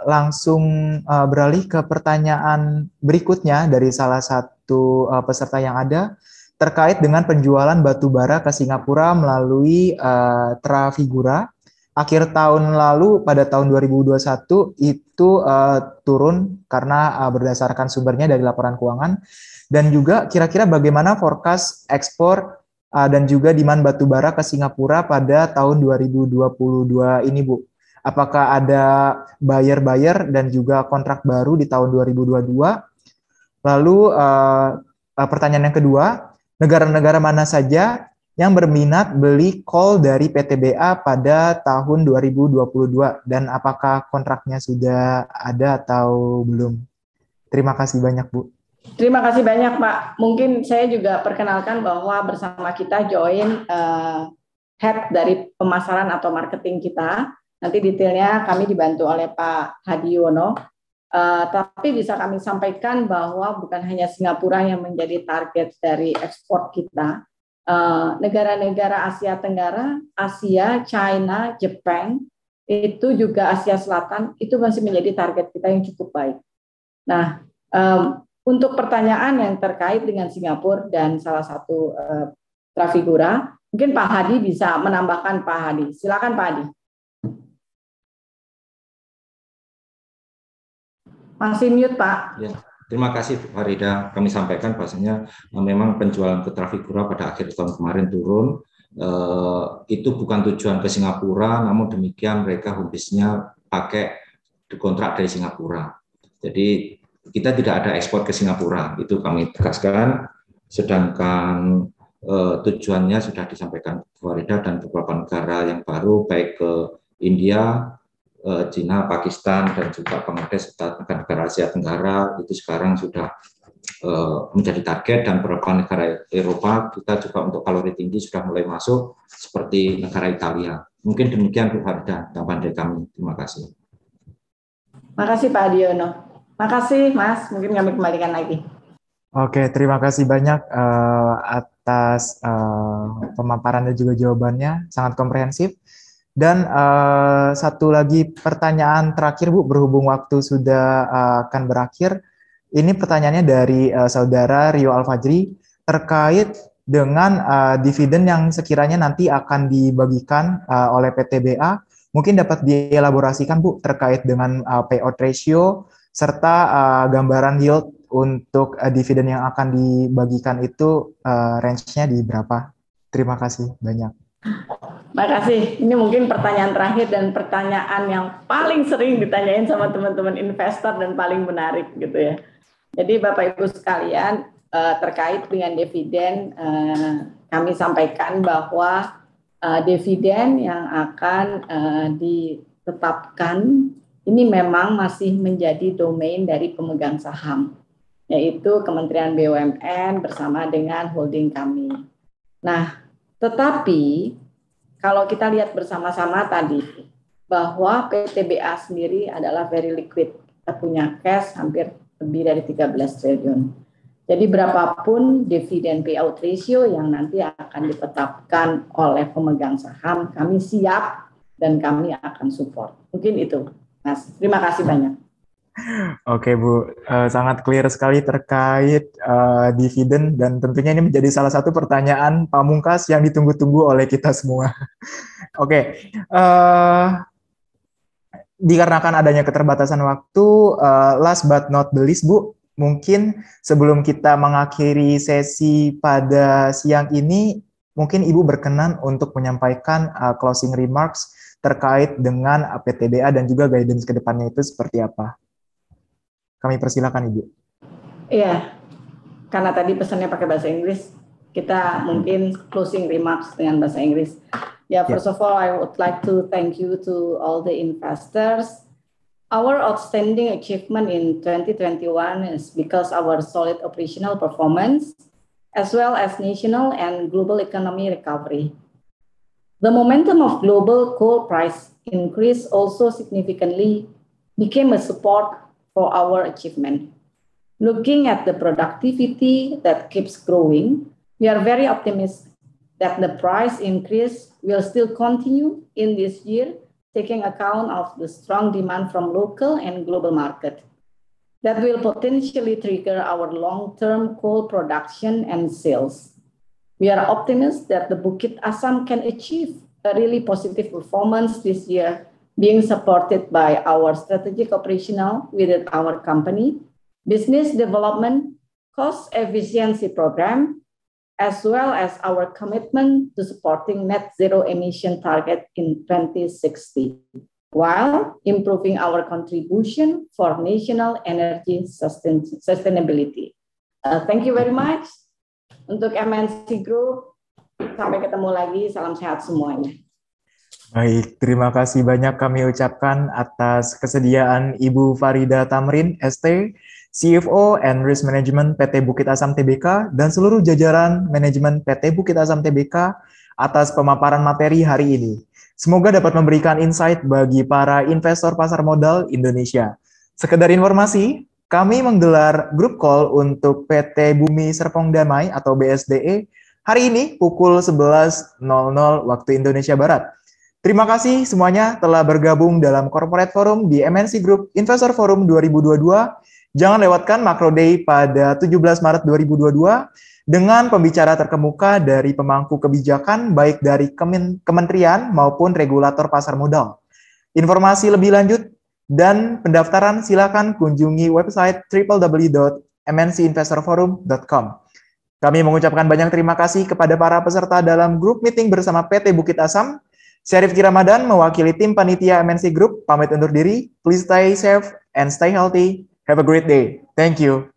langsung beralih ke pertanyaan berikutnya dari salah satu peserta yang ada terkait dengan penjualan batu bara ke Singapura melalui Trafigura. Akhir tahun lalu pada tahun 2021 itu turun karena berdasarkan sumbernya dari laporan keuangan. Dan juga kira-kira bagaimana forecast ekspor dan juga demand batu bara ke Singapura pada tahun 2022 ini Bu? Apakah ada buyer-buyer dan juga kontrak baru di tahun 2022? Lalu pertanyaan yang kedua, negara-negara mana saja yang berminat beli coal dari PTBA pada tahun 2022 dan apakah kontraknya sudah ada atau belum? Terima kasih banyak Bu. Terima kasih banyak Pak. Mungkin saya juga perkenalkan bahwa bersama kita join head dari pemasaran atau marketing kita. Nanti detailnya kami dibantu oleh Pak Hadiono. Tapi bisa kami sampaikan bahwa bukan hanya Singapura yang menjadi target dari ekspor kita. Negara-negara Asia Tenggara, Asia, China, Jepang, itu juga Asia Selatan, itu masih menjadi target kita yang cukup baik. Nah, untuk pertanyaan yang terkait dengan Singapura dan salah satu Trafigura, mungkin Pak Hadi bisa menambahkan Pak Hadi. Silakan Pak Hadi. Masih mute Pak. Ya, terima kasih Bu Farida. Kami sampaikan bahwasanya memang penjualan ke Trafigura pada akhir tahun kemarin turun. Itu bukan tujuan ke Singapura, namun demikian mereka habisnya pakai kontrak dari Singapura. Jadi kita tidak ada ekspor ke Singapura, itu kami tegaskan, sedangkan tujuannya sudah disampaikan Bu Farida dan beberapa negara yang baru, baik ke India, China, Pakistan, dan juga Bangladesh, serta negara-negara Asia Tenggara, itu sekarang sudah menjadi target, dan beberapa negara Eropa, kita juga untuk kalori tinggi sudah mulai masuk, seperti negara Italia. Mungkin demikian Bu Farida, tambahan dari kami. Terima kasih. Terima kasih Pak Adiono. Makasih Mas, mungkin kami kembalikan lagi. Oke, terima kasih banyak atas pemaparan dan juga jawabannya, sangat komprehensif. Dan satu lagi pertanyaan terakhir Bu, berhubung waktu sudah akan berakhir. Ini pertanyaannya dari saudara Rio Alfajri terkait dengan dividen yang sekiranya nanti akan dibagikan oleh PTBA. Mungkin dapat dielaborasikan Bu terkait dengan payout ratio serta gambaran yield untuk dividen yang akan dibagikan itu range-nya di berapa? Terima kasih banyak. Terima kasih. Ini mungkin pertanyaan terakhir dan pertanyaan yang paling sering ditanyain sama teman-teman investor dan paling menarik gitu ya. Jadi Bapak Ibu sekalian, terkait dengan dividen kami sampaikan bahwa dividen yang akan ditetapkan ini memang masih menjadi domain dari pemegang saham, yaitu Kementerian BUMN bersama dengan holding kami. Nah, tetapi kalau kita lihat bersama-sama tadi, bahwa PTBA sendiri adalah very liquid. Kita punya cash hampir lebih dari 13 triliun. Jadi berapapun dividen payout ratio yang nanti akan ditetapkan oleh pemegang saham, kami siap dan kami akan support. Mungkin itu, Mas. Terima kasih banyak. Oke Bu, sangat clear sekali terkait dividen dan tentunya ini menjadi salah satu pertanyaan pamungkas yang ditunggu-tunggu oleh kita semua. Oke, dikarenakan adanya keterbatasan waktu, last but not the least Bu, mungkin sebelum kita mengakhiri sesi pada siang ini, mungkin Ibu berkenan untuk menyampaikan closing remarks terkait dengan PTBA dan juga guidance ke depannya itu seperti apa. Kami persilakan Ibu. Iya, karena tadi pesannya pakai bahasa Inggris, kita mungkin closing remarks dengan bahasa Inggris. First of all, I would like to thank you to all the investors. Our outstanding achievement in 2021 is because our solid operational performance, as well as national and global economy recovery. The momentum of global coal price increase also significantly became a support for our achievement. Looking at the productivity that keeps growing, we are very optimistic that the price increase will still continue in this year, taking account of the strong demand from local and global market. That will potentially trigger our long-term coal production and sales. We are optimistic that the Bukit Asam can achieve a really positive performance this year, being supported by our strategic operational within our company, business development, cost efficiency program, as well as our commitment to supporting net zero emission target in 2060, while improving our contribution for national energy sustainability. Thank you very much. Untuk MNC Group, sampai ketemu lagi, salam sehat semuanya. Baik, terima kasih banyak kami ucapkan atas kesediaan Ibu Farida Tamrin, ST, CFO and Risk Management PT Bukit Asam Tbk, dan seluruh jajaran manajemen PT Bukit Asam Tbk atas pemaparan materi hari ini. Semoga dapat memberikan insight bagi para investor pasar modal Indonesia. Sekedar informasi, kami menggelar grup call untuk PT Bumi Serpong Damai atau BSDE hari ini pukul 11.00 waktu Indonesia Barat. Terima kasih semuanya telah bergabung dalam Corporate Forum di MNC Group Investor Forum 2022. Jangan lewatkan Macro Day pada 17 Maret 2022 dengan pembicara terkemuka dari pemangku kebijakan baik dari kementerian maupun regulator pasar modal. Informasi lebih lanjut dan pendaftaran silakan kunjungi website www.mncinvestorforum.com. Kami mengucapkan banyak terima kasih kepada para peserta dalam grup meeting bersama PT Bukit Asam. Syarif Ki Ramadan mewakili tim panitia MNC Group pamit undur diri. Please stay safe and stay healthy. Have a great day. Thank you.